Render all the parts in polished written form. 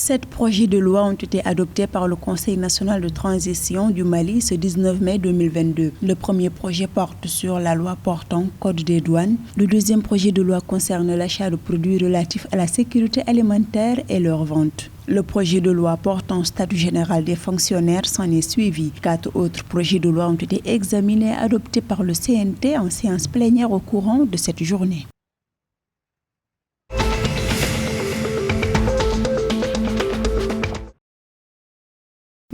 7 projets de loi ont été adoptés par le Conseil national de transition du Mali ce 19 mai 2022. Le premier projet porte sur la loi portant Code des douanes. Le deuxième projet de loi concerne l'achat de produits relatifs à la sécurité alimentaire et leur vente. Le projet de loi portant statut général des fonctionnaires s'en est suivi. 4 autres projets de loi ont été examinés et adoptés par le CNT en séance plénière au courant de cette journée.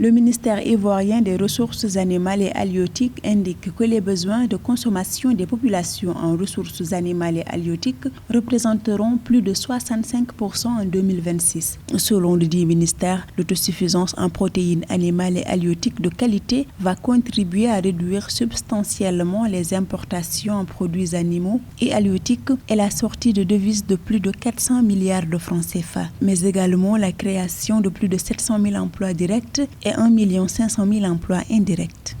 Le ministère ivoirien des Ressources animales et halieutiques indique que les besoins de consommation des populations en ressources animales et halieutiques représenteront plus de 65% en 2026. Selon le dit ministère, l'autosuffisance en protéines animales et halieutiques de qualité va contribuer à réduire substantiellement les importations en produits animaux et halieutiques et la sortie de devises de plus de 400 milliards de francs CFA, mais également la création de plus de 700 000 emplois directs et 1 500 000 emplois indirects.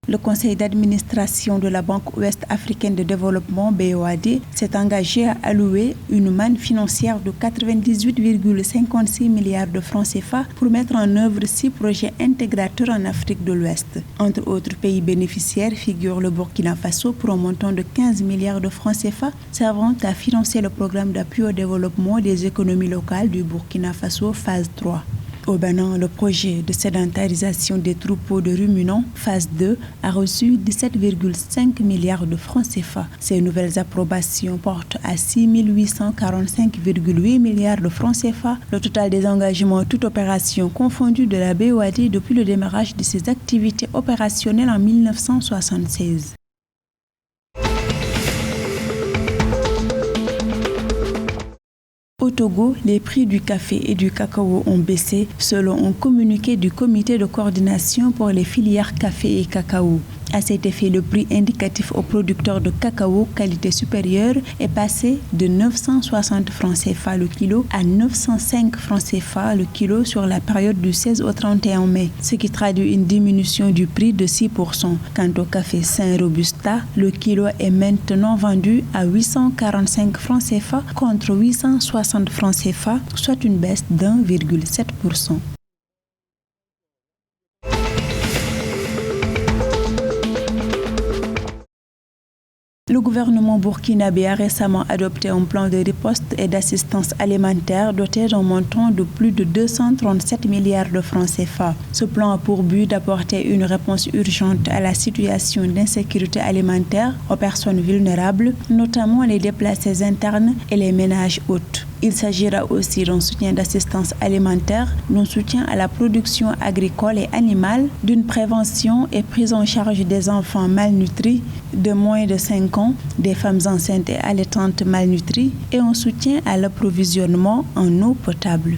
Le conseil d'administration de la Banque ouest africaine de développement BOAD s'est engagé à allouer une manne financière de 98,56 milliards de francs CFA pour mettre en œuvre 6 projets intégrateurs en Afrique de l'Ouest. Entre autres pays bénéficiaires figure le Burkina Faso pour un montant de 15 milliards de francs CFA servant à financer le programme d'appui au développement des économies locales du Burkina Faso phase 3. Au Bénin, le projet de sédentarisation des troupeaux de ruminants, phase 2, a reçu 17,5 milliards de francs CFA. Ces nouvelles approbations portent à 6 845,8 milliards de francs CFA le total des engagements toutes opérations confondues de la BOAD depuis le démarrage de ses activités opérationnelles en 1976. Au Togo, les prix du café et du cacao ont baissé selon un communiqué du comité de coordination pour les filières café et cacao. À cet effet, le prix indicatif aux producteurs de cacao qualité supérieure est passé de 960 francs CFA le kilo à 905 francs CFA le kilo sur la période du 16 au 31 mai, ce qui traduit une diminution du prix de 6%. Quant au café Saint Robusta, le kilo est maintenant vendu à 845 francs CFA contre 860 francs CFA, soit une baisse d'1,7%. Le gouvernement burkinabé a récemment adopté un plan de riposte et d'assistance alimentaire doté d'un montant de plus de 237 milliards de francs CFA. Ce plan a pour but d'apporter une réponse urgente à la situation d'insécurité alimentaire aux personnes vulnérables, notamment les déplacés internes et les ménages hôtes. Il s'agira aussi d'un soutien d'assistance alimentaire, d'un soutien à la production agricole et animale, d'une prévention et prise en charge des enfants malnutris de moins de 5 ans, des femmes enceintes et allaitantes malnutries et un soutien à l'approvisionnement en eau potable.